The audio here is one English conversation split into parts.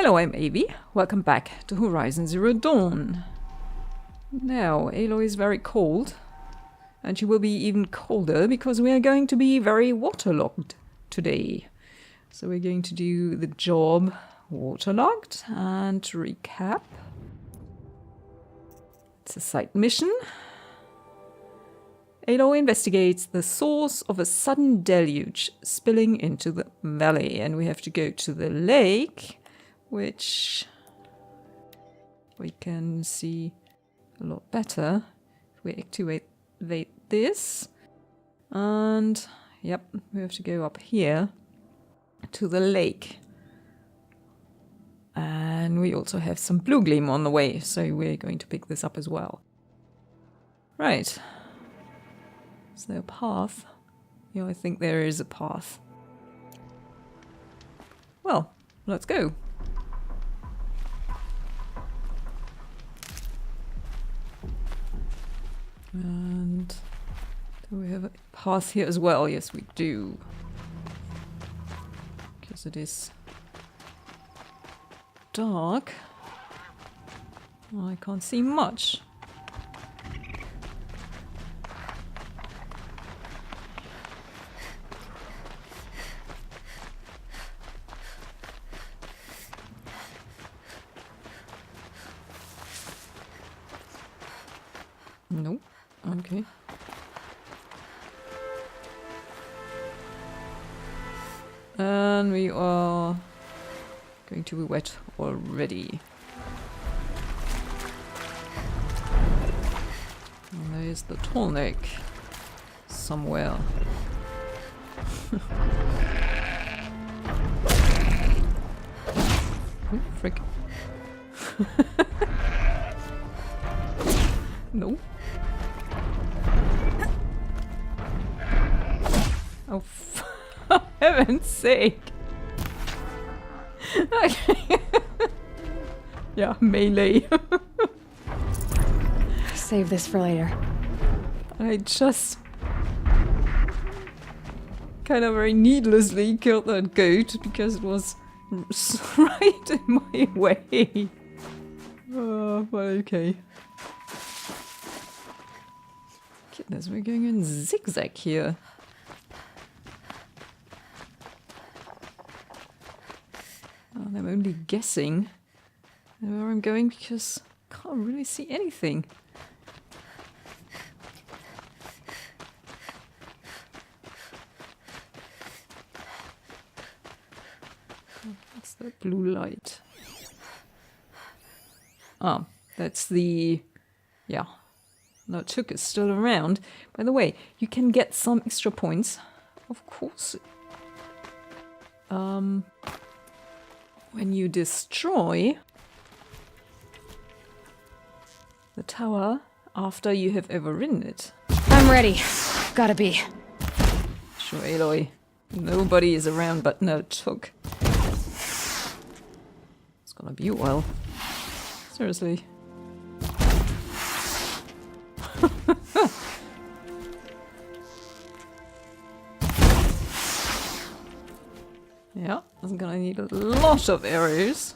Hello, I'm Avi. Welcome back to Horizon Zero Dawn. Now, Aloy is very cold, and she will be even colder because we are going to be very waterlogged today. So we're going to do the job Waterlogged, and to recap, it's a side mission. Aloy investigates the source of a sudden deluge spilling into the valley, and we have to go to the lake, which we can see a lot better if we activate this. And yep, we have to go up here to the lake. And we also have some blue gleam on the way, so we're going to pick this up as well. Right. Is there a path? Yeah, I think there is a path. Well, let's go. And do we have a path here as well? Yes, we do. Because it is dark. I can't see much. Nope. Okay. And we are going to be wet already. And there's the tonic somewhere. Oh, frick. No. Oh, for heaven's sake. Okay. Yeah, melee. Save this for later. I just kind of very needlessly killed that goat because it was right in my way. But okay. Goodness, we're going in zigzag here. And I'm only guessing where I'm going because I can't really see anything. What's that blue light? Ah, that's the... yeah. No, Took is still around. By the way, you can get some extra points, of course. When you destroy the tower after you have overridden it. I'm ready. Gotta be. Sure, Aloy. Nobody is around but no Took. It's gonna be a while. Seriously. Yeah, I'm gonna need a lot of arrows.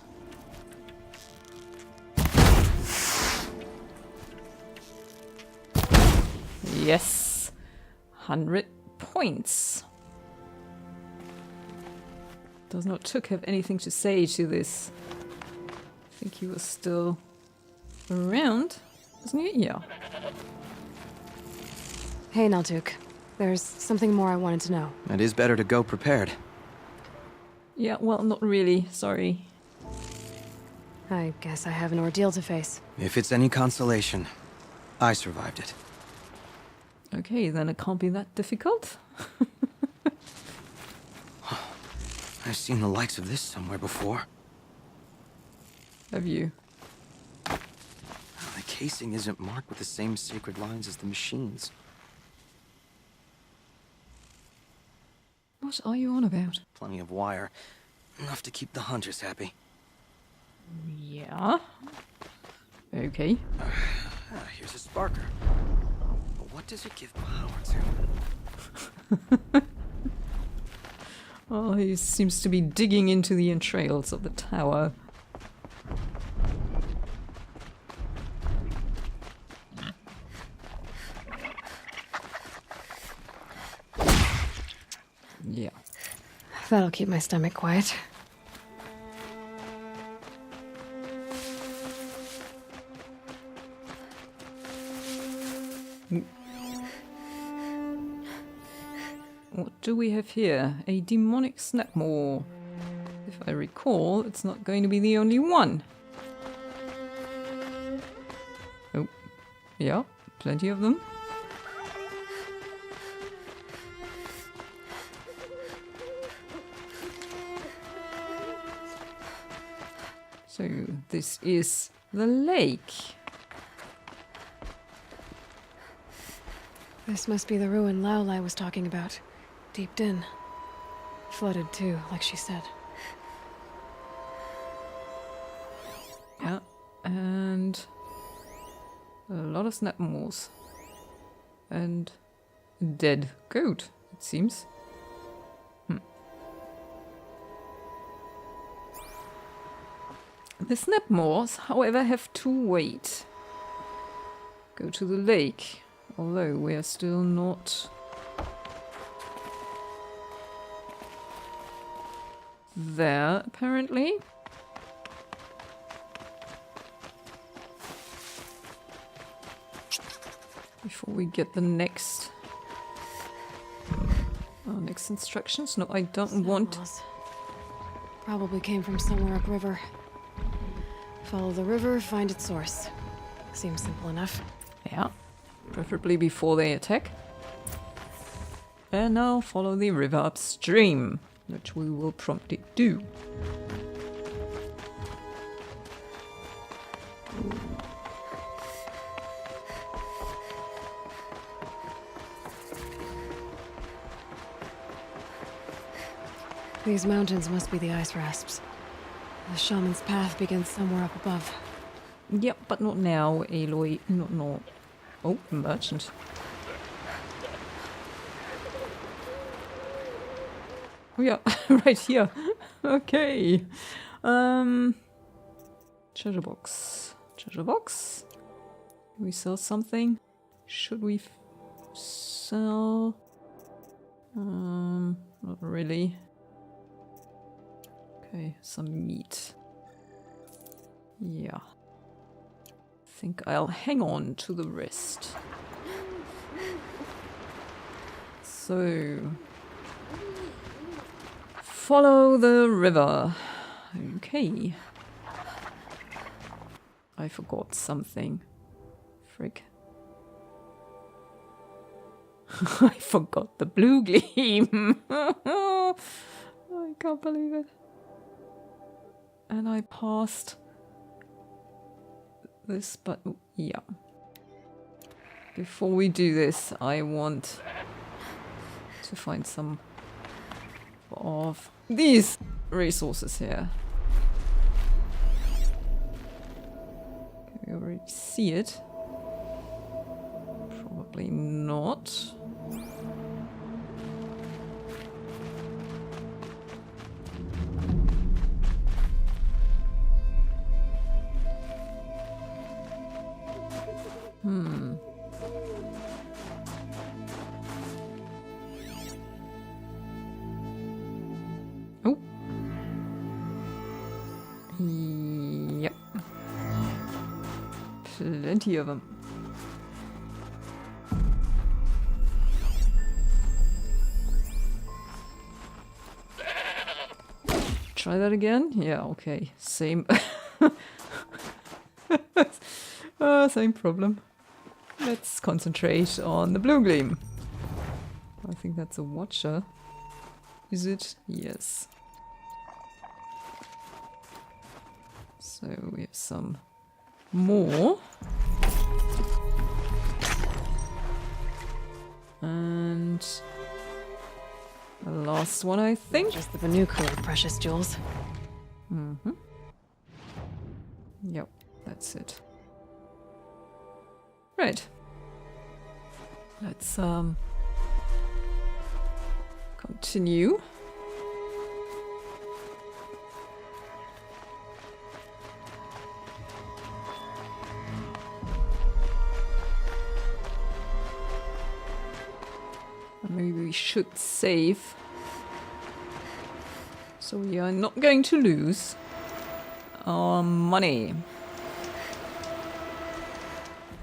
Yes, 100 points. Does not Took have anything to say to this? I think he was still around, isn't he? Yeah. Hey, Naltuk. There's something more I wanted to know. It is better to go prepared. Yeah, well, not really. Sorry. I guess I have an ordeal to face. If it's any consolation, I survived it. Okay, then it can't be that difficult. I've seen the likes of this somewhere before. Have you? The casing isn't marked with the same sacred lines as the machines. What are you on about? Plenty of wire. Enough to keep the hunters happy. Yeah. Okay. Here's a sparker. But what does it give power to? Oh, he seems to be digging into the entrails of the tower. That'll keep my stomach quiet. What do we have here? A demonic snapmaw. If I recall, it's not going to be the only one. Oh, yeah, plenty of them. So, this is the lake. This must be the ruin Aloy was talking about. Deeped in. Flooded too, like she said. Yeah, and a lot of snapmaws. And a dead goat, it seems. The snapmaws, however, have to wait. Go to the lake, although we are still not there, apparently. Before we get the next instructions. No, I don't want. Snapmaws. Probably came from somewhere upriver. Follow the river, find its source. Seems simple enough. Yeah, preferably before they attack. And now follow the river upstream, which we will promptly do. These mountains must be the ice rasps. The shaman's path begins somewhere up above. Yep, but not now, Aloy. Not. Oh, merchant. Oh yeah, right here. Okay. Treasure box. Treasure box. Can we sell something? Should we sell? Not really. Okay, some meat. Yeah. Think I'll hang on to the rest. So, follow the river. Okay. I forgot something. Frick. I forgot the blue gleam. I can't believe it. And I passed this, but yeah. Before we do this, I want to find some of these resources here. Can we already see it? Probably not. Oh. Yep. Plenty of them. Try that again? Yeah, okay. Same. Same problem. Let's concentrate on the blue gleam. I think that's a watcher. Is it? Yes. So we have some more. And the last one, I think. Just the Venuku of precious jewels. Mm-hmm. Yep, that's it. Right. Let's continue. Maybe we should save So we are not going to lose our money.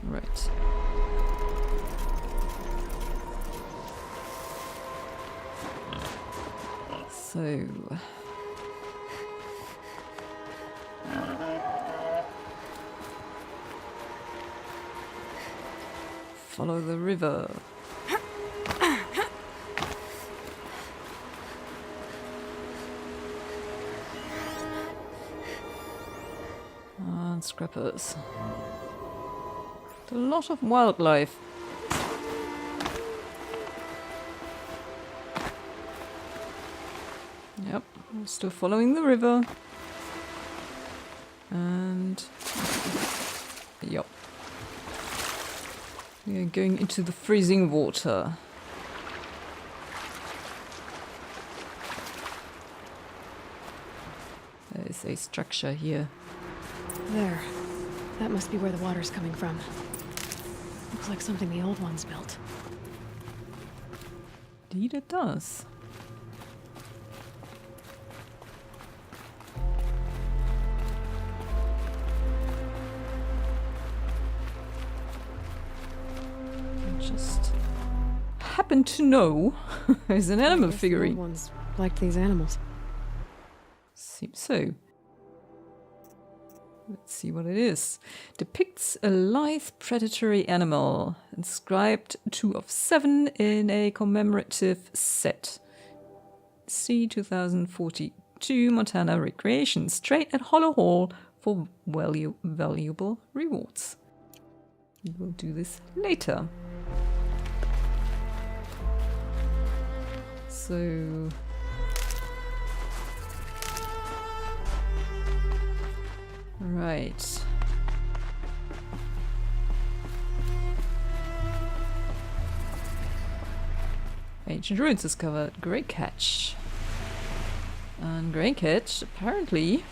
Right. So... follow the river. And scrappers. A lot of wildlife. Yep, we're still following the river. And... yep. We are going into the freezing water. There is a structure here. There. That must be where the water's coming from. Looks like something the old ones built. Indeed it does. Just happen to know there's an animal figurine. The old ones liked these animals. Seems so. Let's see what it is. Depicts a lithe predatory animal, inscribed 2 of 7 in a commemorative set. See 2042 Montana Recreation, straight at Hollow Hall for valuable rewards. We will do this later. So... right. Ancient ruins discovered. Great catch. And Great Catch apparently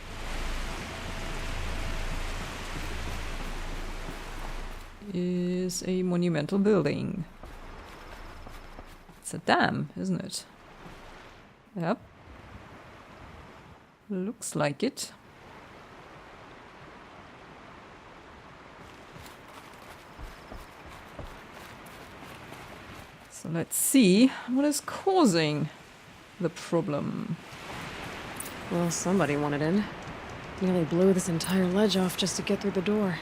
is a monumental building. It's a dam, isn't it? Yep. Looks like it. So let's see what is causing the problem. Well, somebody wanted in. Nearly blew this entire ledge off just to get through the door.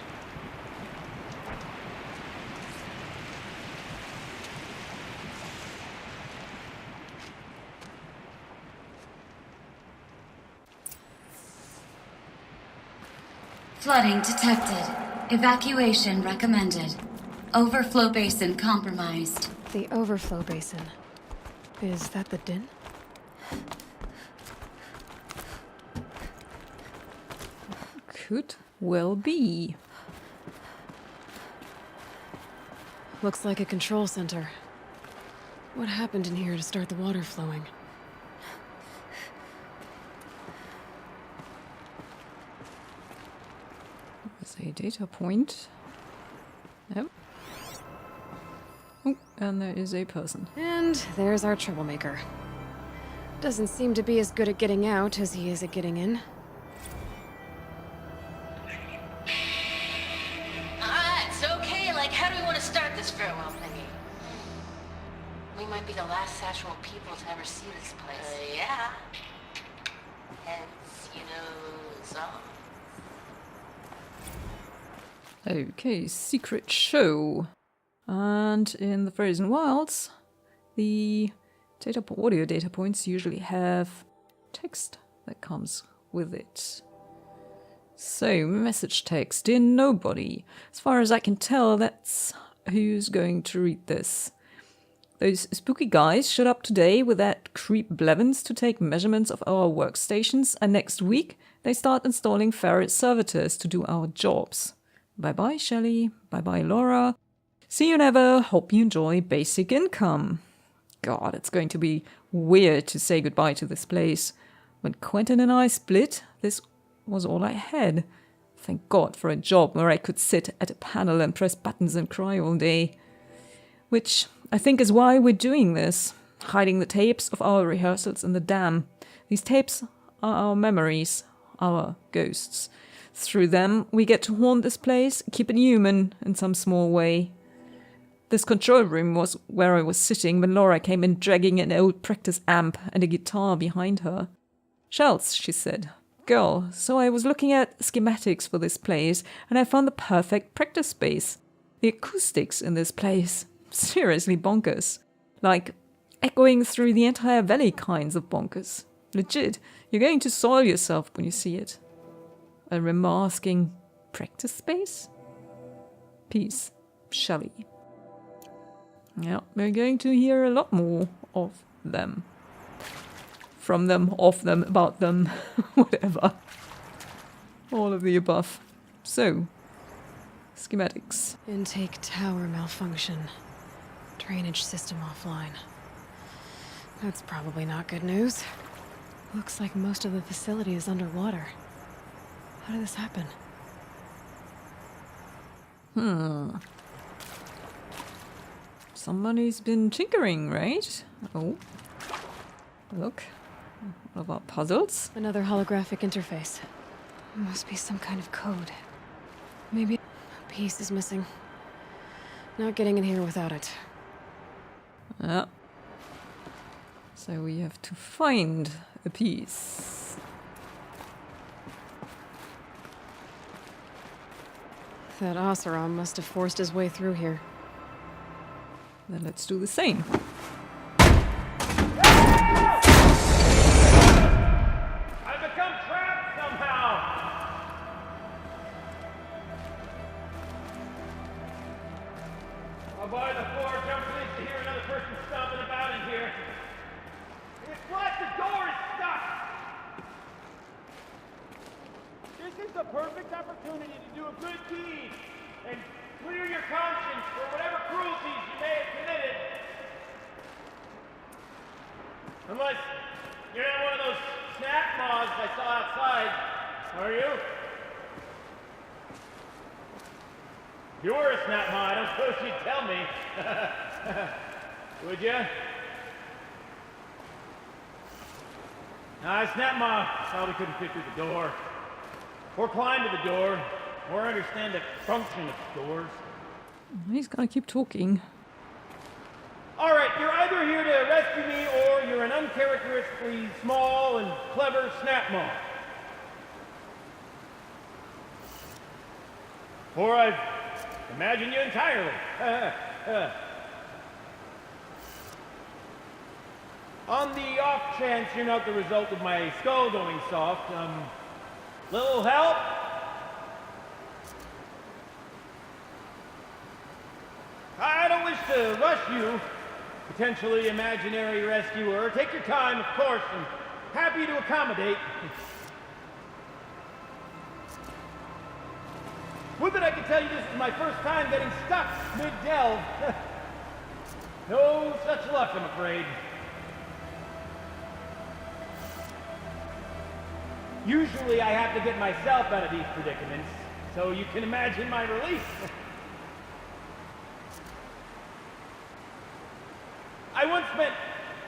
Flooding detected. Evacuation recommended. Overflow basin compromised. The overflow basin. Is that the din? Could well be. Looks like a control center. What happened in here to start the water flowing? There's a data point. Yep. Oh, and there is a person. And there's our troublemaker. Doesn't seem to be as good at getting out as he is at getting in. It's okay. Like, how do we want to start this farewell thingy? We might be the last Satchel people to ever see this place. Yeah. Hence, so... Okay, secret show. And in the Frozen Wilds, the audio data points usually have text that comes with it. So, message text, dear nobody. As far as I can tell, that's who's going to read this. Those spooky guys showed up today with that creep Blevins to take measurements of our workstations, and next week they start installing ferret servitors to do our jobs. Bye-bye, Shelley. Bye-bye, Laura. See you never. Hope you enjoy basic income. God, it's going to be weird to say goodbye to this place. When Quentin and I split, this was all I had. Thank God for a job where I could sit at a panel and press buttons and cry all day. Which I think is why we're doing this. Hiding the tapes of our rehearsals in the dam. These tapes are our memories, our ghosts. Through them, we get to haunt this place, keep it human in some small way. This control room was where I was sitting when Laura came in dragging an old practice amp and a guitar behind her. "Shells," she said. "Girl, so I was looking at schematics for this place and I found the perfect practice space. The acoustics in this place, seriously bonkers. Like, echoing through the entire valley kinds of bonkers. Legit, you're going to soil yourself when you see it." A remasking practice space? Peace, Shelley. Yeah, we're going to hear a lot more of them. From them, of them, about them, whatever. All of the above. So, schematics. Intake tower malfunction. Drainage system offline. That's probably not good news. Looks like most of the facility is underwater. How did this happen? Somebody's been tinkering, right? Oh. Look. One of our puzzles. Another holographic interface. Must be some kind of code. Maybe a piece is missing. Not getting in here without it. Yeah. So we have to find a piece. That Oseram must have forced his way through here. Then let's do the same. I've become trapped somehow! I'll buy the floor, jump please to hear another person stomping about in here. It's what? The door is stuck! This is the perfect opportunity to do a good deed and clear your conscience for whatever cruelties you may have committed. Unless you're not one of those snap moths I saw outside, are you? If you were a snap moth, I don't suppose you'd tell me. Would you? Nah, a snap moth probably couldn't fit through the door. Or climb to the door. Or understand the function of doors. He's gonna keep talking. Alright, you're either here to rescue me or you're an uncharacteristically small and clever snap moth. Or I've imagined you entirely. On the off chance you're not the result of my skull going soft, little help? I don't wish to rush you, potentially imaginary rescuer. Take your time, of course, and happy to accommodate. Would that I could tell you this is my first time getting stuck mid-delve. No such luck, I'm afraid. Usually I have to get myself out of these predicaments, so you can imagine my relief. I once spent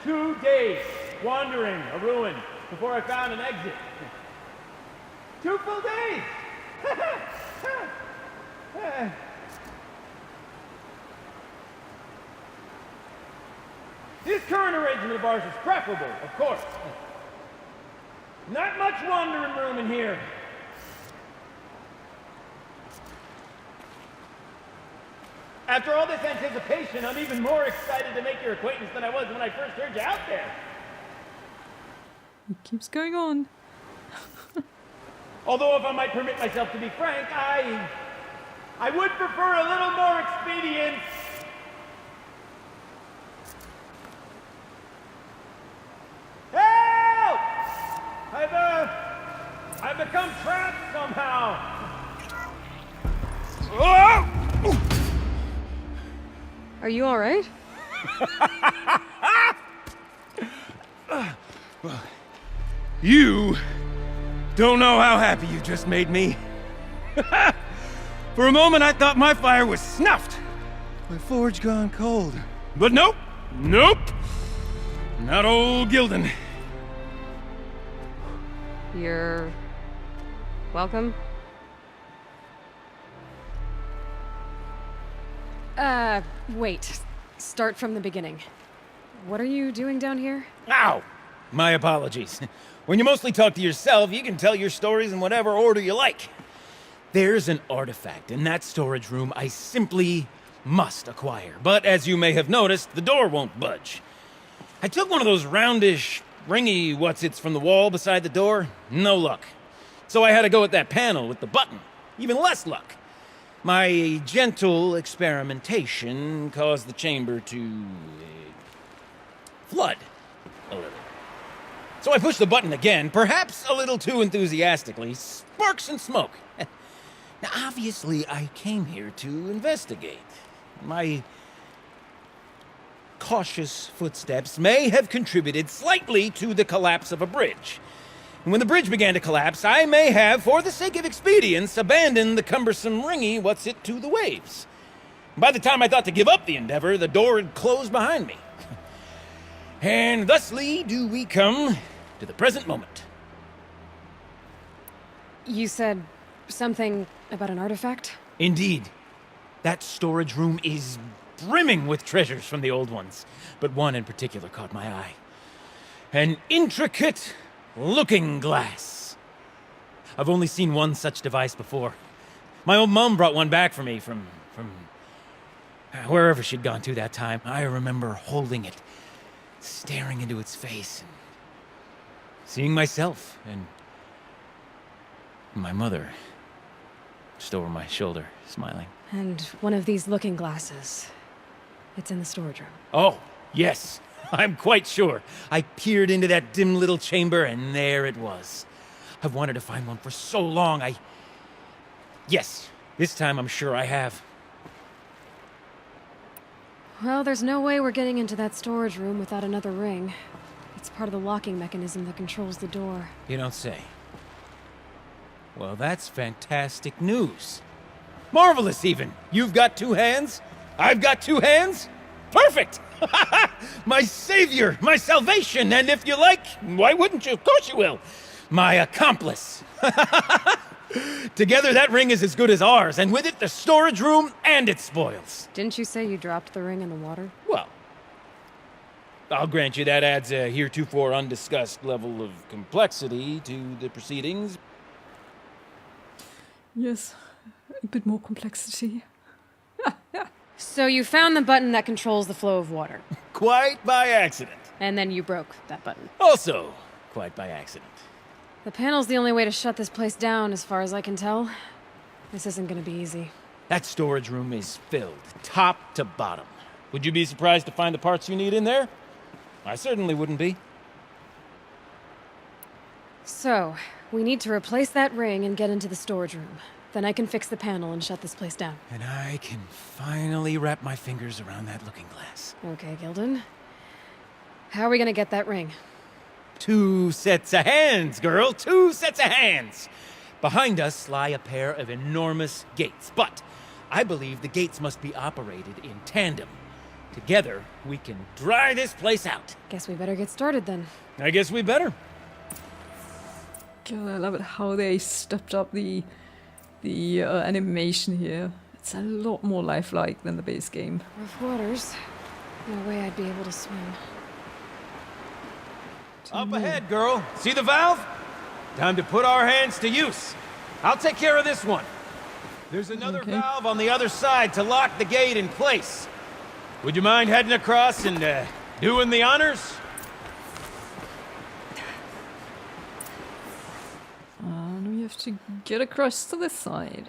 2 days wandering a ruin before I found an exit. 2 full days! This current arrangement of ours is preferable, of course. Not much wandering room in here. After all this anticipation, I'm even more excited to make your acquaintance than I was when I first heard you out there. It keeps going on. Although, if I might permit myself to be frank, I would prefer a little more expedience. Help! I've become trapped somehow. Oh! Are you all right? Well, you don't know how happy you just made me. For a moment, I thought my fire was snuffed. My forge gone cold. But nope. Nope. Not old Gildan. You're... welcome? Wait. Start from the beginning. What are you doing down here? Ow! My apologies. When you mostly talk to yourself, you can tell your stories in whatever order you like. There's an artifact in that storage room I simply must acquire. But as you may have noticed, the door won't budge. I took one of those roundish, ringy what's-its from the wall beside the door. No luck. So I had to go with that panel with the button. Even less luck. My gentle experimentation caused the chamber to... flood a little. So I pushed the button again, perhaps a little too enthusiastically. Sparks and smoke. Now, obviously, I came here to investigate. My cautious footsteps may have contributed slightly to the collapse of a bridge. And when the bridge began to collapse, I may have, for the sake of expedience, abandoned the cumbersome ringy what's-it to the waves. By the time I thought to give up the endeavor, the door had closed behind me. And thusly do we come to the present moment. You said something about an artifact? Indeed. That storage room is brimming with treasures from the old ones, but one in particular caught my eye. An intricate looking glass. I've only seen one such device before. My old mum brought one back for me from wherever she'd gone to that time. I remember holding it, staring into its face, and seeing myself and my mother just over my shoulder, smiling. And one of these looking glasses. It's in the storage room. Oh, yes. I'm quite sure. I peered into that dim little chamber, and there it was. I've wanted to find one for so long, Yes, this time I'm sure I have. Well, there's no way we're getting into that storage room without another ring. It's part of the locking mechanism that controls the door. You don't say. Well, that's fantastic news. Marvelous, even. You've got two hands. I've got two hands. Perfect! My savior, my salvation, and if you like, why wouldn't you? Of course you will. My accomplice. Together, that ring is as good as ours, and with it, the storage room and its spoils. Didn't you say you dropped the ring in the water? Well, I'll grant you that adds a heretofore undiscussed level of complexity to the proceedings. Yes, a bit more complexity. So you found the button that controls the flow of water. Quite by accident. And then you broke that button. Also, quite by accident. The panel's the only way to shut this place down, as far as I can tell. This isn't gonna be easy. That storage room is filled, top to bottom. Would you be surprised to find the parts you need in there? I certainly wouldn't be. So, we need to replace that ring and get into the storage room. Then I can fix the panel and shut this place down. And I can finally wrap my fingers around that looking glass. Okay, Gilden. How are we gonna get that ring? 2 sets of hands, girl. 2 sets of hands. Behind us lie a pair of enormous gates, but I believe the gates must be operated in tandem. Together, we can dry this place out. Guess we better get started then. I guess we better. God, I love it how they stepped up the animation here. It's a lot more lifelike than the base game. Rough waters. No way I'd be able to swim. Up ahead, girl. See the valve? Time to put our hands to use. I'll take care of this one. There's another valve on the other side to lock the gate in place. Would you mind heading across and doing the honors? And we have to get across to this side.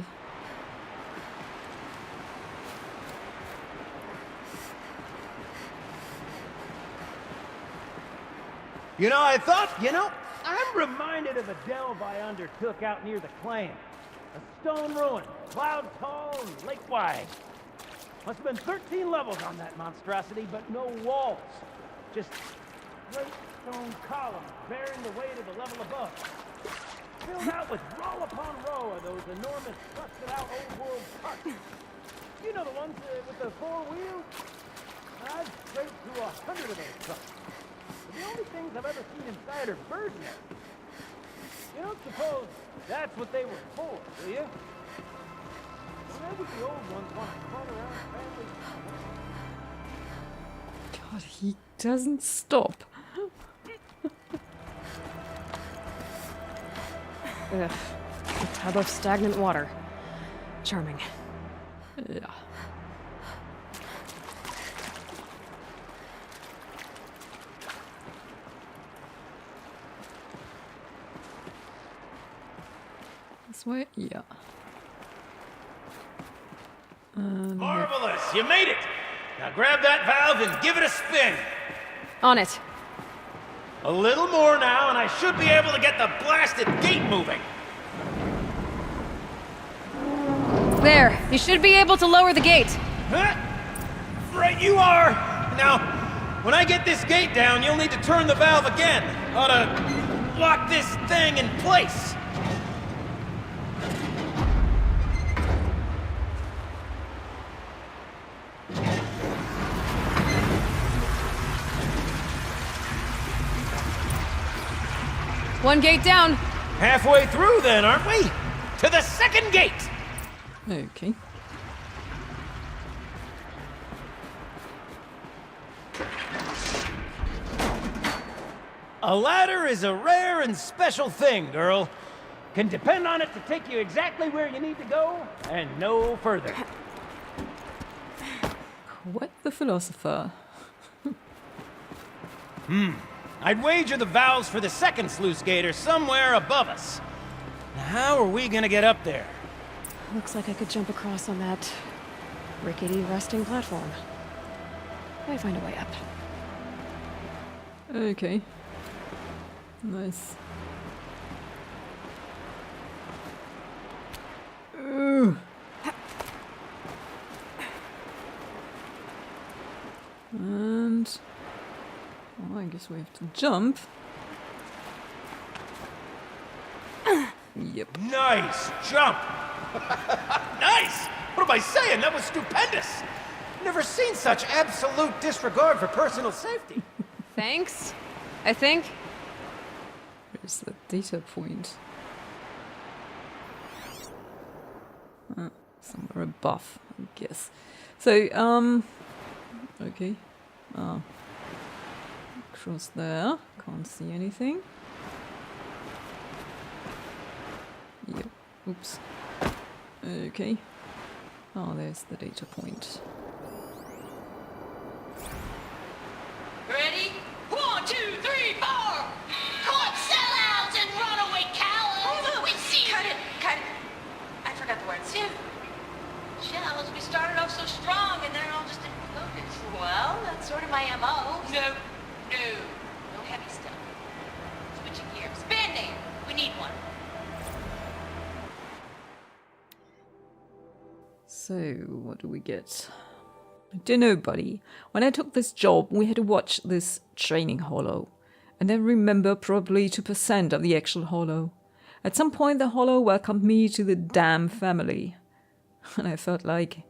You know, I'm reminded of a delve I undertook out near the clan. A stone ruin, cloud tall and lake wide. Must have been 13 levels on that monstrosity, but no walls. Just great stone columns bearing the weight of the level above. Filled out with row upon row of those enormous rusted out old world parts. You know the ones with the 4 wheels? I've traced through 100 of those trucks. The only things I've ever seen inside are bird nests. You don't suppose that's what they were for, do you? Whenever the old ones want to clutter around family. God, he doesn't stop. Ugh. A tub of stagnant water. Charming. Yeah. This way? Yeah. Marvelous! You made it! Now grab that valve and give it a spin! On it. A little more now, and I should be able to get the blasted gate moving! There. You should be able to lower the gate. Huh? Right you are! Now, when I get this gate down, you'll need to turn the valve again. Ought to lock this thing in place. One gate down. Halfway through then, aren't we? To the second gate! Okay. A ladder is a rare and special thing, girl. Can depend on it to take you exactly where you need to go, and no further. What the philosopher? I'd wager the valves for the second sluice gate are somewhere above us. Now, how are we gonna get up there? Looks like I could jump across on that rickety resting platform. Might find a way up. Okay. Nice. Ooh. And well, I guess we have to jump. Yep. Nice jump! Nice! What am I saying? That was stupendous! Never seen such absolute disregard for personal safety. Thanks, I think. Where's the data point? Somewhere above, I guess. So, okay. Across there. Can't see anything. Yep. Oops. Okay. Oh, there's the data point. Ready? 1, 2, 3, 4! Caught sellouts and runaway cowards! We see Cut it! I forgot the words. Shells, we started off so strong and then it all just imploded. Well, that's sort of my MO. No heavy stuff. Switching gears. Band-aid! We need one. So, what do we get? I don't know, buddy. When I took this job, we had to watch this training holo. And then remember probably 2% of the actual holo. At some point, the holo welcomed me to the damn family. And I felt like,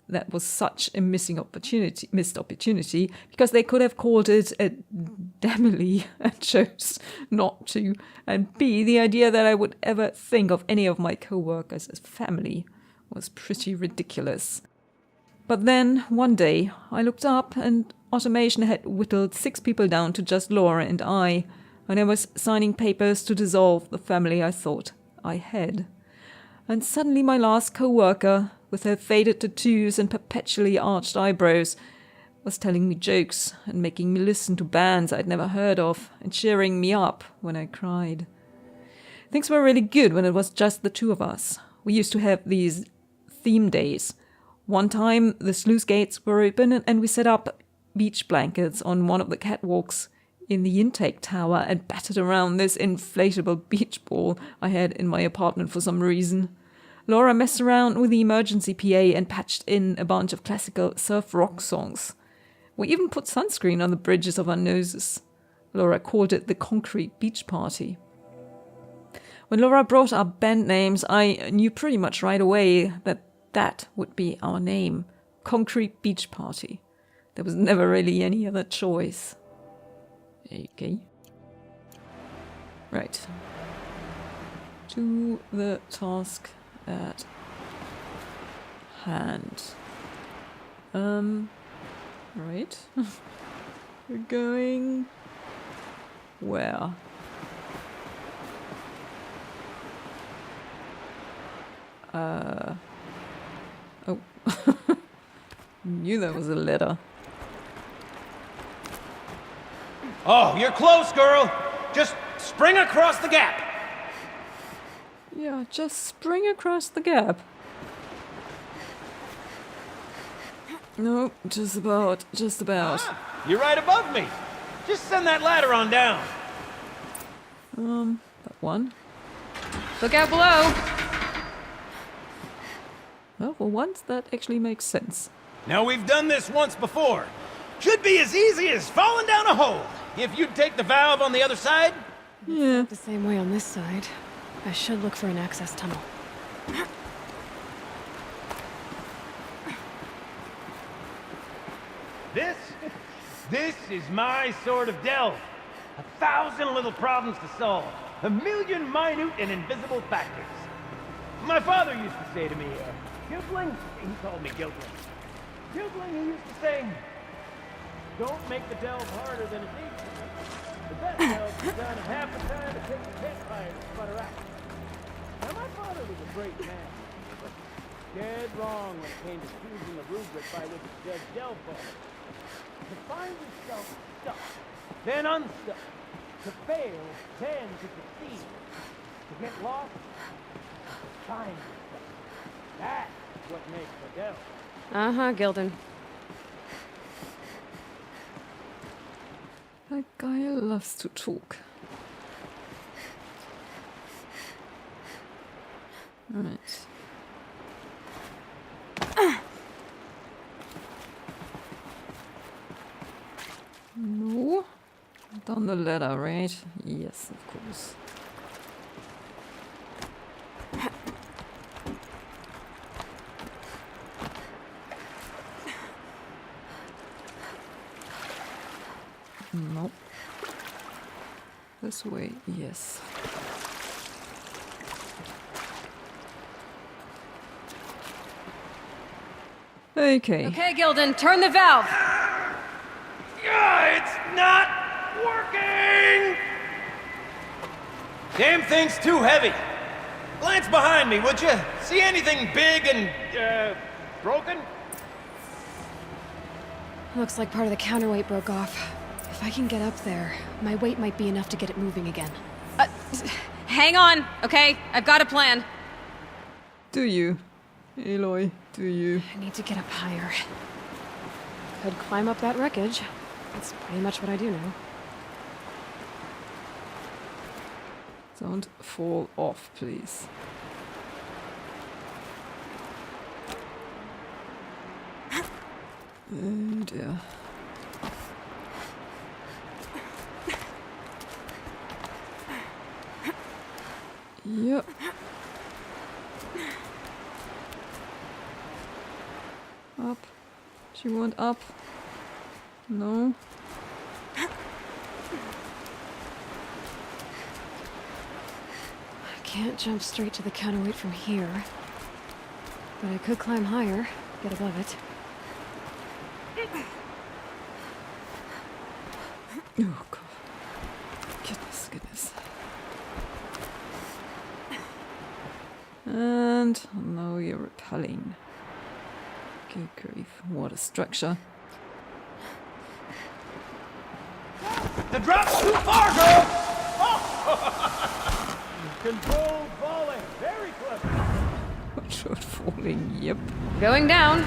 that was such a missed opportunity, because they could have called it a damily and chose not to. And B, the idea that I would ever think of any of my co-workers as family was pretty ridiculous. But then, one day, I looked up and automation had whittled 6 people down to just Laura and I was signing papers to dissolve the family I thought I had. And suddenly my last co-worker, with her faded tattoos and perpetually arched eyebrows, was telling me jokes and making me listen to bands I'd never heard of and cheering me up when I cried. Things were really good when it was just the two of us. We used to have these theme days. One time the sluice gates were open and we set up beach blankets on one of the catwalks in the intake tower and battered around this inflatable beach ball I had in my apartment for some reason. Laura messed around with the emergency PA and patched in a bunch of classical surf rock songs. We even put sunscreen on the bridges of our noses. Laura called it the Concrete Beach Party. When Laura brought up band names, I knew pretty much right away that would be our name. Concrete Beach Party. There was never really any other choice. Okay. Right. To the task at hand. Right. We're going... where? Oh. Knew that was a letter. Oh, you're close, girl. Just spring across the gap. Yeah, just spring across the gap. No, just about, just about. You're right above me. Just send that ladder on down. That one. Look out below! Well, for once, that actually makes sense. Now, we've done this once before. Should be as easy as falling down a hole. If you'd take the valve on the other side. Yeah. The same way on this side. I should look for an access tunnel. This is my sort of delve. 1,000 little problems to solve. 1,000,000 minute and invisible factors. My father used to say to me, Gilbling, he called me Gilbling. Gilbling, he used to say, don't make the delve harder than it needs to be. The best delve is done in half the time it takes a campfire to sputter out. Now, my father was a great man, but dead wrong when it came to choosing a rubric by which to judge delve quality. To find yourself stuck, then unstuck. To fail, then to succeed. To get lost, to find yourself. That's what makes a delve. Uh-huh, Gilden. That guy loves to talk. Right. No. Down the ladder, right? Yes, of course. Nope. This way, yes. Okay. Okay, Gilden, turn the valve! It's not working! Damn thing's too heavy. Glance behind me, would you? See anything big and, broken? Looks like part of the counterweight broke off. If I can get up there, my weight might be enough to get it moving again. Hang on, okay? I've got a plan. Do you? Aloy, do you? I need to get up higher. Could climb up that wreckage. That's pretty much what I do now. Don't fall off, please. Oh dear. Yep. Up. She went up. No. I can't jump straight to the counterweight from here. But I could climb higher, get above it. Oh god. Goodness, goodness. And now you're repelling. Good grief, what a structure. The drop's too far, girl! Oh. Controlled falling. Very clever. Controlled falling, yep. Going down.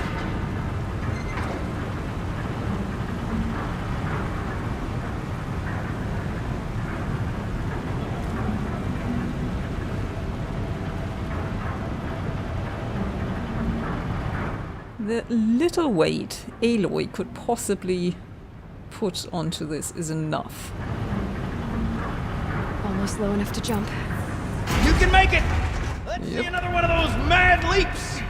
The little weight Aloy could possibly put onto this is enough. Almost low enough to jump. You can make it! Let's see another one of those mad leaps!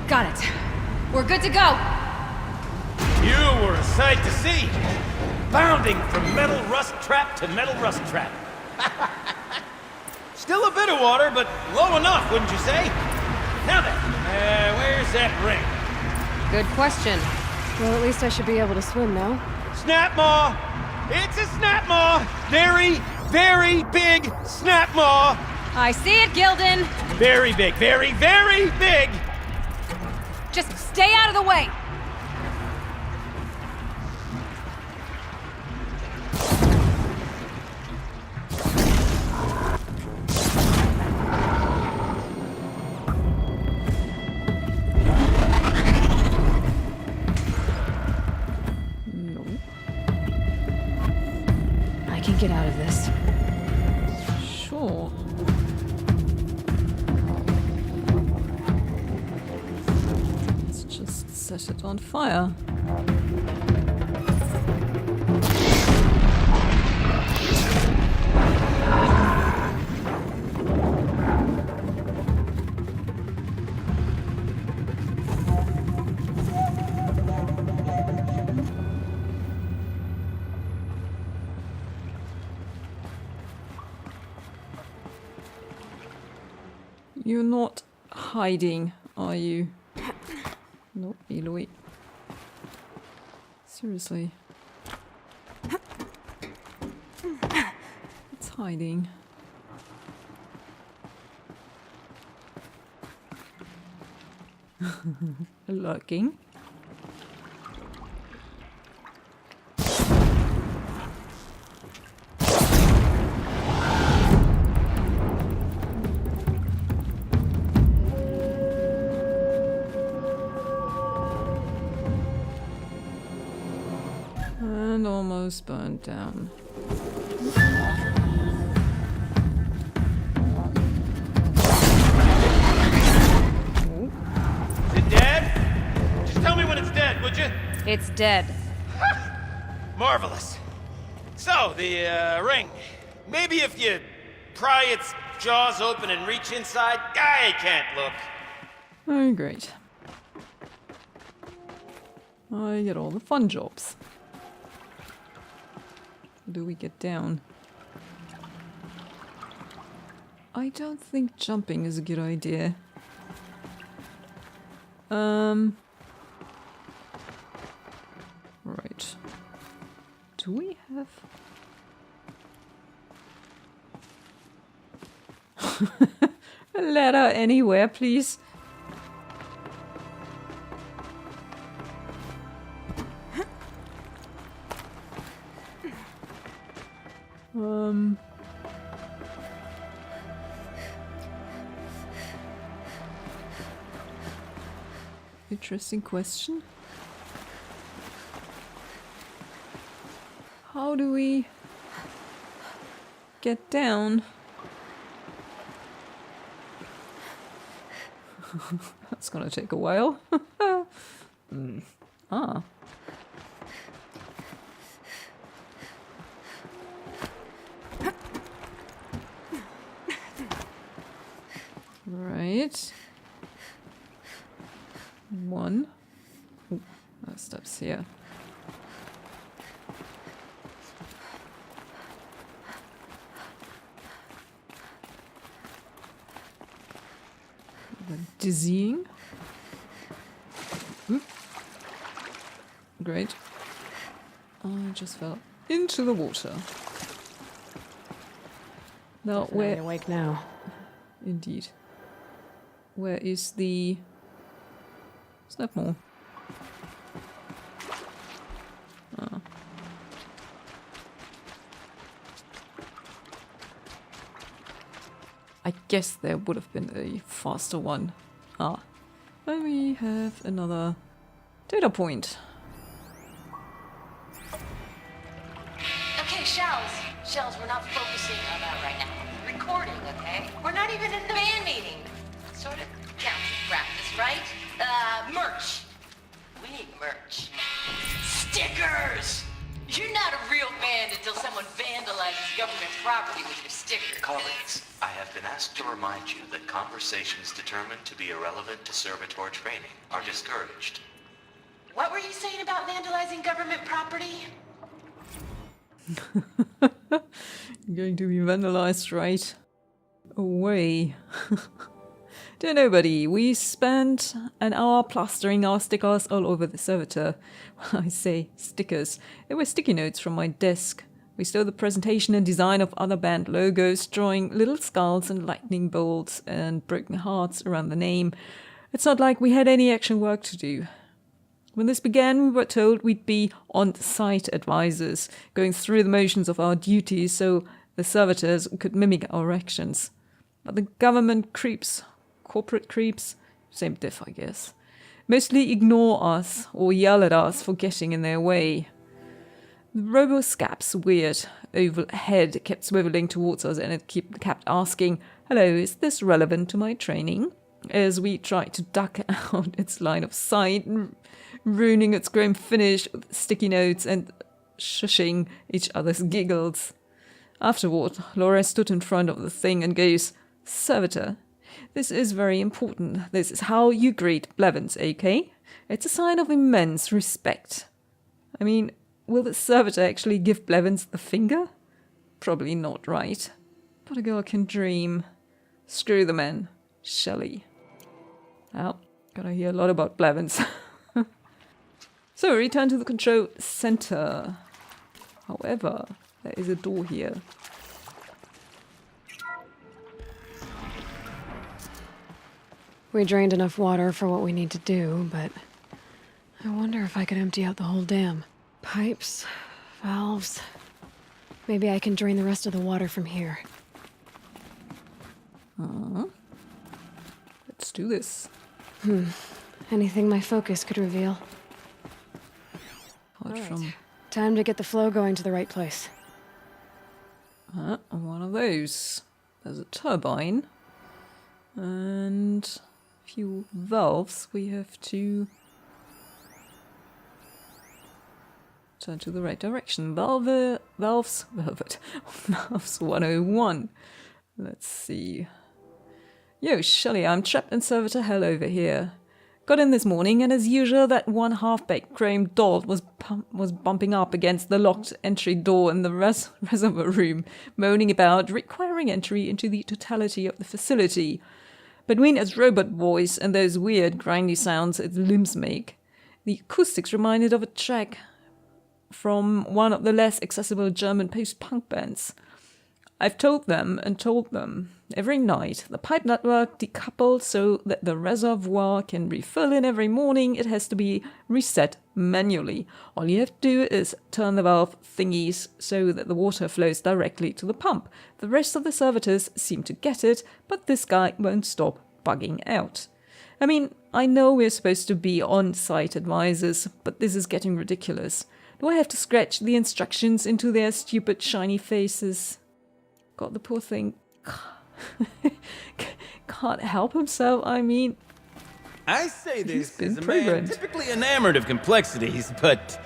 Got it. We're good to go. You were a sight to see. bounding from metal rust trap to metal rust trap. Still a bit of water, but low enough, wouldn't you say? Now then, where's that ring? Good question. Well, at least I should be able to swim now. Snap maw! It's a snap maw! Very, very big snap maw! I see it, Gildan! Very big, very, very big! Just stay out of the way! I can get out of this. Sure. Let's just set it on fire. You're not hiding, are you? No, Aloy. Seriously. It's hiding. Lurking. And almost burned down. Is it dead? Just tell me when it's dead, would you? It's dead. Marvelous. So, the ring. Maybe if you pry its jaws open and reach inside, I can't look. Oh, great. I get all the fun jobs. Do we get down? I don't think jumping is a good idea. Right. Do we have... a ladder anywhere, please? Interesting question. How do we get down? That's gonna take a while. Ah. Right. One. Ooh, that steps here. Dizzying. Great. I just fell into the water. Now, where... awake now. Indeed. Where is the... Snapmore? Ah. I guess there would have been a faster one. Ah. And we have another data point. Okay, Shells. Shells, we're not focusing on that right now. Recording, okay? We're not even in the band meeting. Sort of counts as practice, right? Merch. We need merch. Stickers! You're not a real band until someone vandalizes government property with your stickers. Colleagues, I have been asked to remind you that conversations determined to be irrelevant to servitor training are discouraged. What were you saying about vandalizing government property? Going to be vandalized right away. Dear nobody, we spent an hour plastering our stickers all over the servitor. When I say stickers, they were sticky notes from my desk. We stole the presentation and design of other band logos, drawing little skulls and lightning bolts and broken hearts around the name. It's not like we had any actual work to do. When this began, we were told we'd be on-site advisors, going through the motions of our duties so the servitors could mimic our actions. But the government creeps, corporate creeps, same diff I guess, mostly ignore us or yell at us for getting in their way. The robo-scap's weird oval head kept swiveling towards us and it kept asking, "Hello, is this relevant to my training?" as we tried to duck out its line of sight, ruining its grim finish with sticky notes and shushing each other's giggles. Afterward, Laura stood in front of the thing and goes, "Servitor, this is very important. This is how you greet Blevins, okay? It's a sign of immense respect." I mean, will the servitor actually give Blevins the finger? Probably not, right? But a girl can dream. Screw the man. Shelley. Well, gotta hear a lot about Blevins. So, return to the control center. However, there is a door here. We drained enough water for what we need to do, but I wonder if I could empty out the whole dam. Pipes, valves. Maybe I can drain the rest of the water from here. Let's do this. Anything my focus could reveal. Apart Alright. from Time to get the flow going to the right place. one of those. There's a turbine. And a few valves we have to turn to the right direction. Valves 101. Let's see. Yo, Shelley, I'm trapped in servitor hell over here. Got in this morning, and as usual, that one half-baked chrome doll was bumping up against the locked entry door in the reservoir room, moaning about requiring entry into the totality of the facility. Between its robot voice and those weird, grindy sounds its limbs make, the acoustics reminded of a track from one of the less accessible German post-punk bands. I've told them and told them. Every night, the pipe network decoupled so that the reservoir can refill in every morning. It has to be reset manually. All you have to do is turn the valve thingies so that the water flows directly to the pump. The rest of the servitors seem to get it, but this guy won't stop bugging out. I mean, I know we're supposed to be on-site advisors, but this is getting ridiculous. Do I have to scratch the instructions into their stupid shiny faces? God, the poor thing can't help himself, I mean. I say this been as a man programmed. typically enamored of complexities, but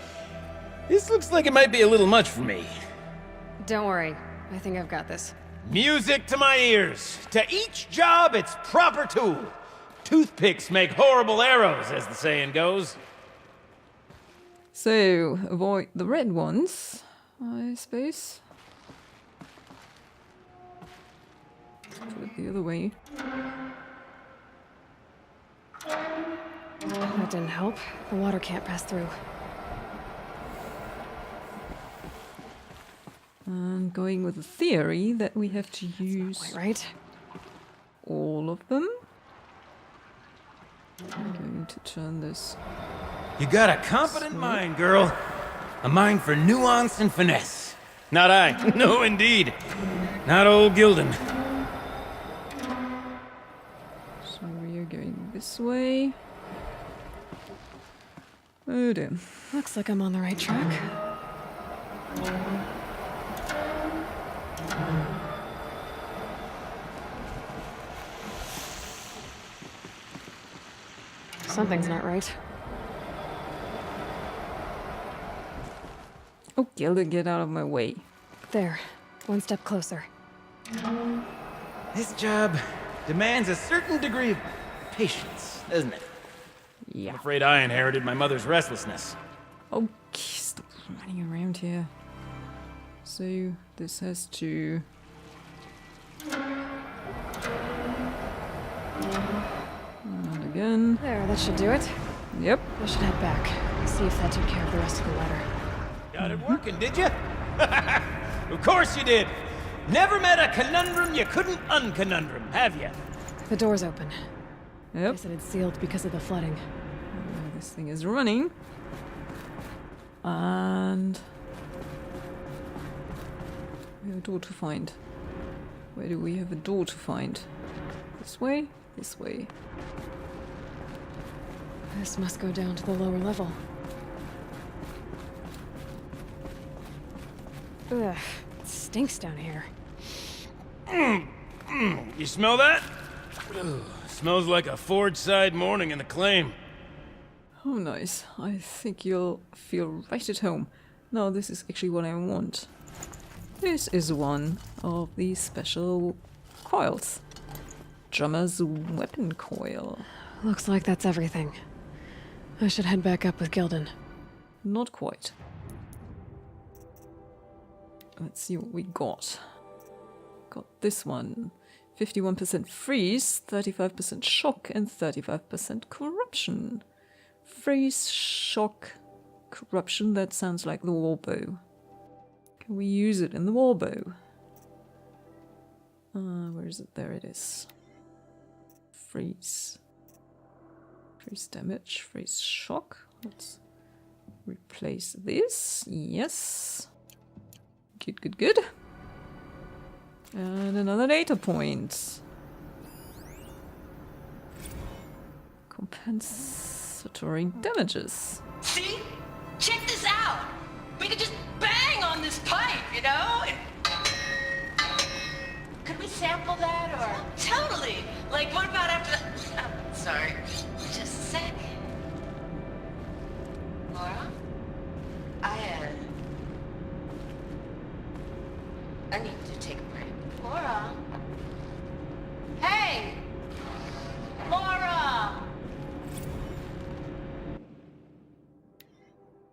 this looks like it might be a little much for me. Don't worry. I think I've got this. Music to my ears. To each job its proper tool. Toothpicks make horrible arrows, as the saying goes. So, avoid the red ones, I suppose. Do it the other way. That didn't help. The water can't pass through. And going with the theory that we have to use Quite right. all of them. I'm going to turn this. You got a competent mind, girl. A mind for nuance and finesse. Not I. No, indeed. Not old Gildan. So we are going this way. Oh dear. Looks like I'm on the right track. Something's not right. Oh, Gilda, get out of my way. There. One step closer. This job demands a certain degree of patience, doesn't it? Yeah. I'm afraid I inherited my mother's restlessness. Oh, stop running around here. So this has to... And again. There, that should do it. Yep. I should head back. See if that took care of the rest of the ladder. Got it working, did you? Of course you did. Never met a conundrum you couldn't unconundrum, have you? The door's open. Yep. Guess it had sealed because of the flooding. This thing is running. And... we have a door to find. Where do we have a door to find? This way? This way. This must go down to the lower level. Ugh, it stinks down here. You smell that? Ugh, smells like a forge-side morning in the claim. Oh, nice. I think you'll feel right at home. No, this is actually what I want. This is one of the special coils. Drummer's weapon coil. Looks like that's everything. I should head back up with Gildan. Not quite. Let's see what we got. Got this one. 51% freeze, 35% shock, and 35% corruption. Freeze, shock, corruption, that sounds like the warbow. Can we use it in the warbow? Where is it? There it is. Freeze. Freeze damage, freeze shock. Let's replace this. Yes. Good, good, good. And another data point. Compensatory damages. See? Check this out. We could just bang on this pipe, you know? Could we sample that or? Totally. Like, what about after the... Oh, sorry. Just a sec. Laura? I need to take a break. Laura? Hey! Laura!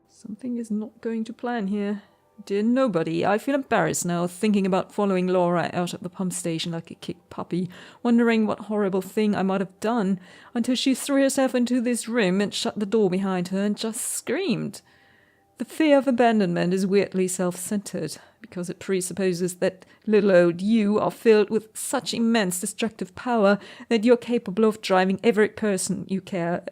Something is not going to plan here. Dear nobody, I feel embarrassed now thinking about following Laura out at the pump station like a kicked puppy, wondering what horrible thing I might have done until she threw herself into this room and shut the door behind her and just screamed. The fear of abandonment is weirdly self-centered, because it presupposes that little old you are filled with such immense destructive power that you're capable of driving every person you care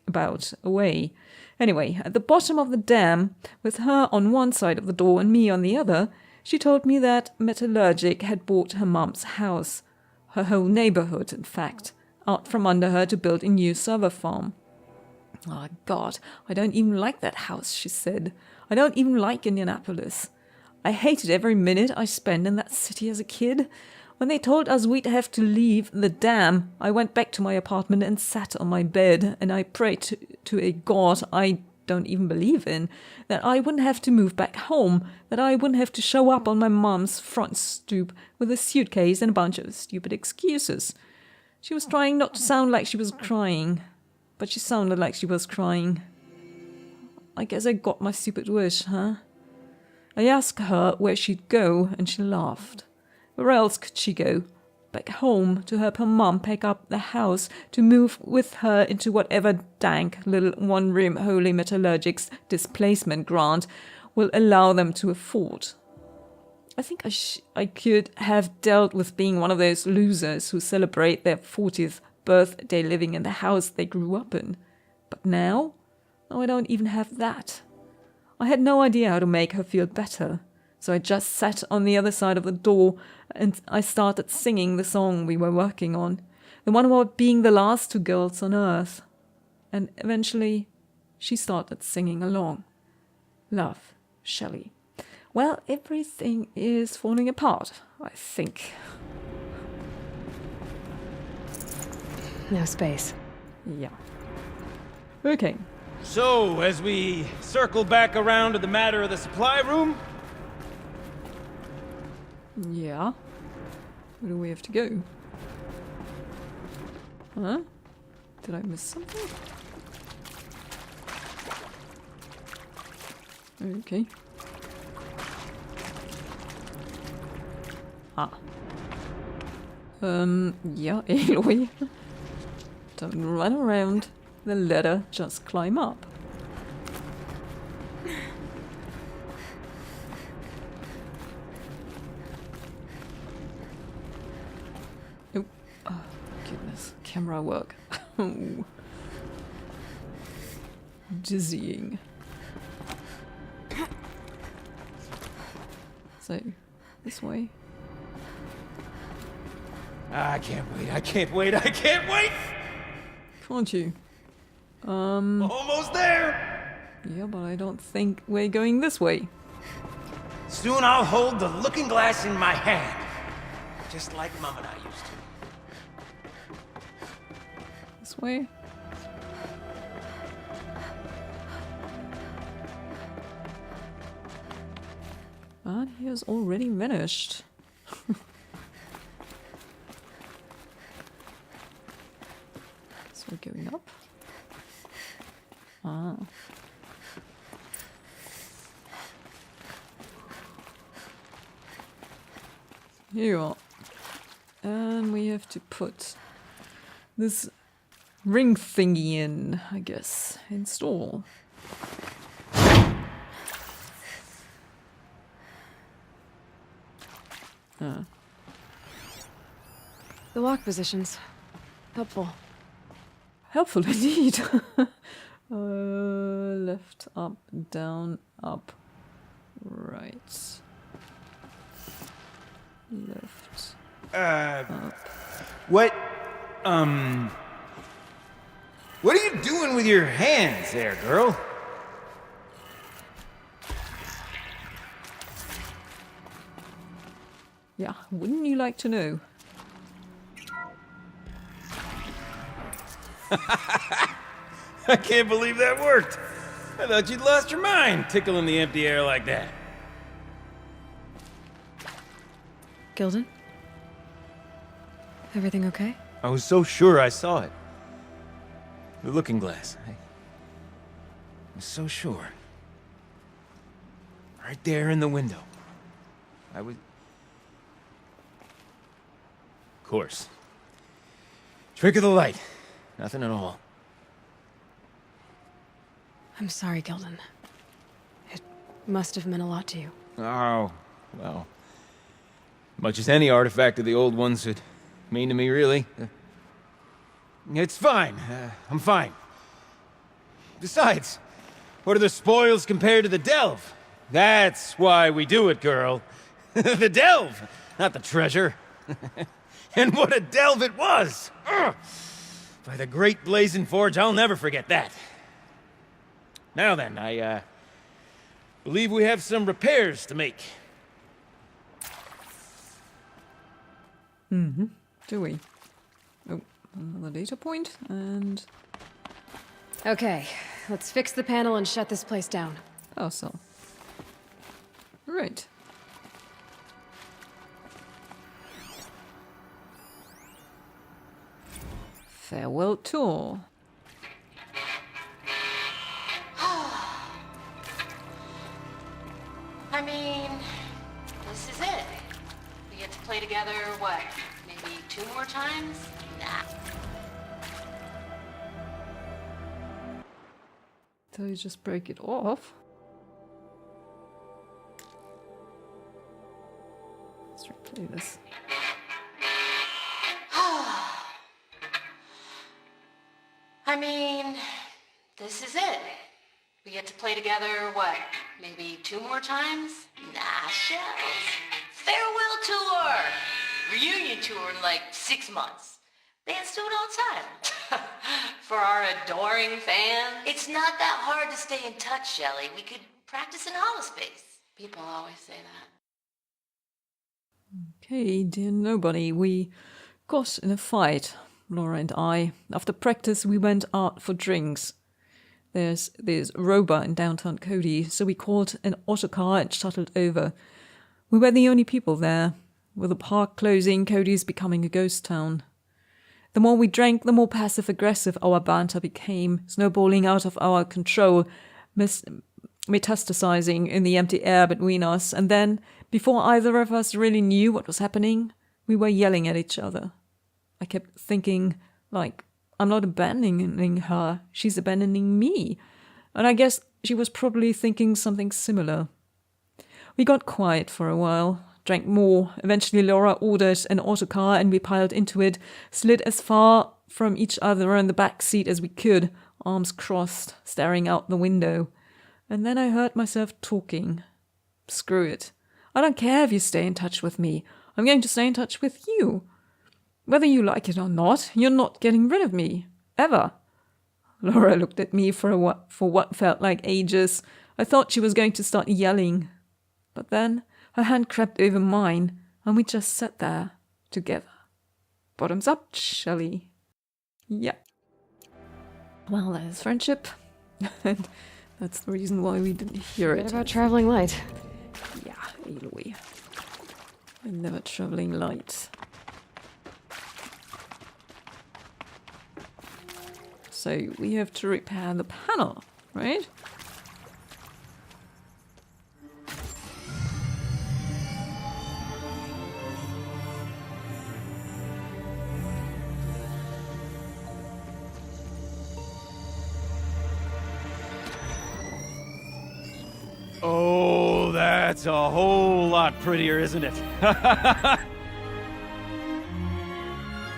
about away. Anyway, at the bottom of the dam, with her on one side of the door and me on the other, she told me that Metallurgic had bought her mum's house, her whole neighborhood, in fact, out from under her to build a new server farm. Oh, God, I don't even like that house, she said. I don't even like Indianapolis. I hated every minute I spent in that city as a kid. When they told us we'd have to leave the dam, I went back to my apartment and sat on my bed, and I prayed to a God I don't even believe in, that I wouldn't have to move back home, that I wouldn't have to show up on my mum's front stoop with a suitcase and a bunch of stupid excuses. She was trying not to sound like she was crying, but she sounded like she was crying. I guess I got my stupid wish, huh? I asked her where she'd go, and she laughed. Where else could she go? Back home to help her mum pack up the house, to move with her into whatever dank little one-room Holy Metallurgic's displacement grant will allow them to afford. I think I could have dealt with being one of those losers who celebrate their 40th birthday living in the house they grew up in. But now? I don't even have that. I had no idea how to make her feel better. So I just sat on the other side of the door and I started singing the song we were working on. The one about being the last two girls on Earth. And eventually she started singing along. Love, Shelley. Well, everything is falling apart, I think. No space. Yeah. Okay. So, as we circle back around to the matter of the supply room... Yeah. Where do we have to go? Huh? Did I miss something? Okay. Yeah, Aloy. Don't run around the ladder, just climb up. Oh, oh goodness, camera work. Dizzying. So, this way. I can't wait, I can't wait, I can't wait! Can't you? Almost there! Yeah, but I don't think we're going this way. Soon I'll hold the looking glass in my hand. Just like Mom and I used to. This way. And he has already vanished. So we're going up. Ah. Here you are. And we have to put this ring thingy in, I guess. Install. The lock positions. Helpful. Helpful indeed. Left, up, down, up, right. Left. Up. What are you doing with your hands there, girl? Yeah, wouldn't you like to know? I can't believe that worked. I thought you'd lost your mind, tickling the empty air like that. Gilden? Everything okay? I was so sure I saw it. The looking glass. I was so sure. Right there in the window. I was... Of course. Trick of the light. Nothing at all. I'm sorry, Gilden. It must have meant a lot to you. Oh, well. Much as any artifact of the old ones would mean to me, really. It's fine. I'm fine. Besides, what are the spoils compared to the delve? That's why we do it, girl. The delve, not the treasure. And what a delve it was! Ugh. By the great blazing forge, I'll never forget that. Now then, I believe we have some repairs to make. Mm-hmm. Do we? Oh, another data point, and... Okay, let's fix the panel and shut this place down. Oh, so. Right. Farewell tour. I mean, this is it. We get to play together, what, maybe 2 more times? Nah. So you just break it off. Let's replay this. I mean, this is it. We get to play together, what, maybe 2 more times? Nah, shells. Farewell tour! Reunion tour in like 6 months. Bands do it all the time. For our adoring fans. It's not that hard to stay in touch, Shelley. We could practice in holospace. People always say that. Okay, dear nobody, we got in a fight, Laura and I. After practice, we went out for drinks. There's Roba in downtown Cody, so we called an autocar and shuttled over. We were the only people there. With the park closing, Cody's becoming a ghost town. The more we drank, the more passive-aggressive our banter became, snowballing out of our control, metastasizing in the empty air between us, and then Before either of us really knew what was happening, we were yelling at each other. I kept thinking, like, I'm not abandoning her, she's abandoning me. And I guess she was probably thinking something similar. We got quiet for a while, drank more. Eventually Laura ordered an autocar and we piled into it, slid as far from each other in the back seat as we could, arms crossed, staring out the window. And then I heard myself talking. Screw it. I don't care if you stay in touch with me. I'm going to stay in touch with you. Whether you like it or not, you're not getting rid of me. Ever. Laura looked at me for what felt like ages. I thought she was going to start yelling. But then her hand crept over mine, and we just sat there, together. Bottoms up, Shelley. Yeah. Well, there's friendship. And that's the reason why we didn't hear it. What about traveling light? Yeah, Aloy. Never traveling light. So we have to repair the panel, right? Oh, that's a whole lot prettier, isn't it?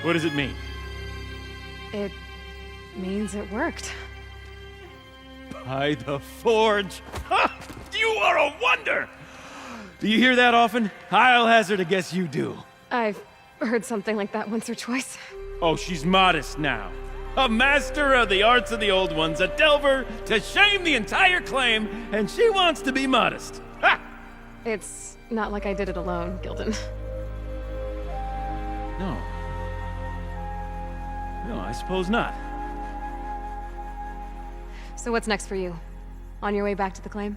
What does it mean? It means it worked. By the forge! Ha! You are a wonder! Do you hear that often? I'll hazard a guess you do. I've heard something like that once or twice. Oh, she's modest now. A master of the arts of the old ones, a delver to shame the entire claim, and she wants to be modest. Ha! It's not like I did it alone, Gildan. No. No, I suppose not. So what's next for you? On your way back to the claim?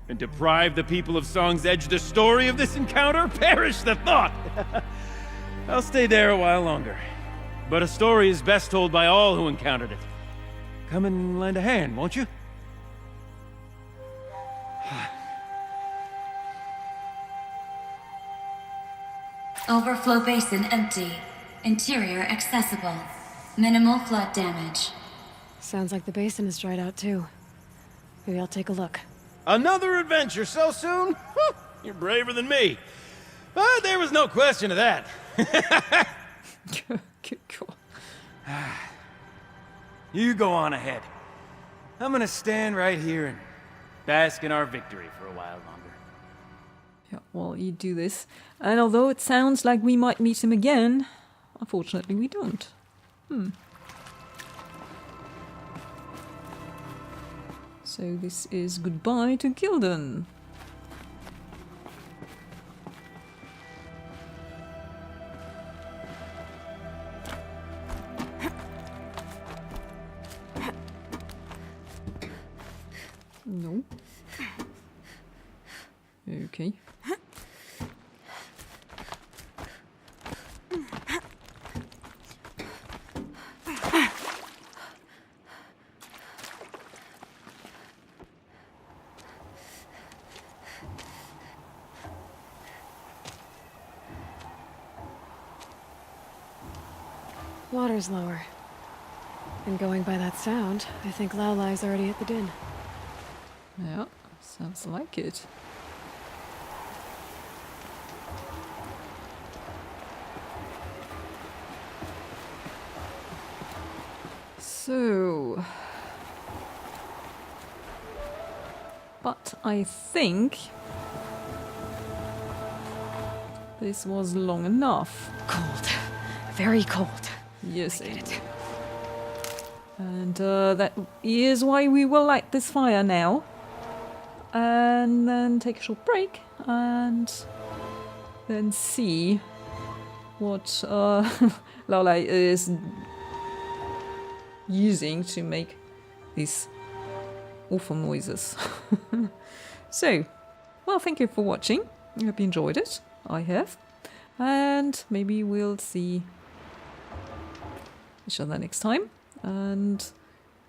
And deprive the people of Song's Edge the story of this encounter? Perish the thought! I'll stay there a while longer. But a story is best told by all who encountered it. Come and lend a hand, won't you? Overflow basin empty. Interior accessible. Minimal flood damage. Sounds like the basin is dried out too. Maybe I'll take a look. Another adventure so soon? You're braver than me. But there was no question of that. Good call. You go on ahead. I'm gonna stand right here and bask in our victory for a while longer. Yeah, well, you do this. And although it sounds like we might meet him again, unfortunately we don't. So this is goodbye to Gildan. No. Okay. Water's lower. And going by that sound, I think Aloy's already at the din. Yeah, sounds like it. So... But I think... this was long enough. Cold. Very cold. Yes, I get it. And that is why we will light this fire now. And then take a short break and then see what Aloy is using to make these awful noises. So, well, thank you for watching. I hope you enjoyed it. I have. And maybe we'll see each other next time. And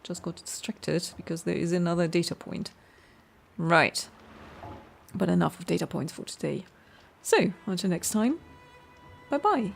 just got distracted because there is another data point. Right. But enough of data points for today. So, until next time, bye bye.